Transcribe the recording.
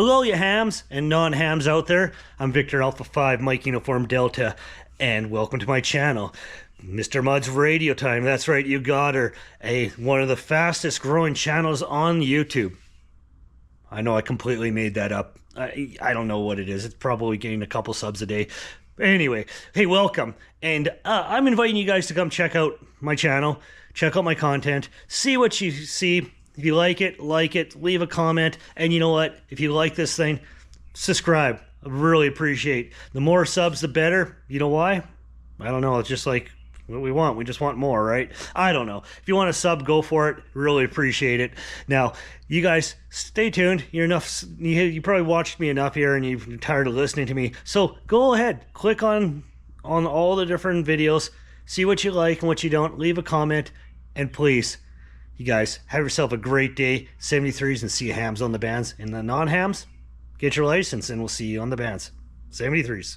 Hello, you hams and non-hams out there. I'm Victor Alpha 5, Mike Uniform Delta, and welcome to my channel. Mr. Mud's Radio Time. That's right, you got her. One of the fastest growing channels on YouTube. I know I completely made that up. I don't know what it is. It's probably getting a couple subs a day. Anyway, hey, welcome. And I'm inviting you guys to come check out my channel, check out my content, see what you see. If you like it, leave a comment. And you know what? If you like this thing, subscribe. I really appreciate. The more subs, the better. You know why? I don't know. It's just like what we want. We just want more, right? I don't know. If you want a sub, go for it. Really appreciate it. Now, you guys, stay tuned. You're enough. You probably watched me enough here, and you're tired of listening to me. So go ahead, click on all the different videos, see what you like and what you don't. Leave a comment, and please, you guys, have yourself a great day. 73s, and see you hams on the bands. And the non-hams, get your license, and we'll see you on the bands. 73s.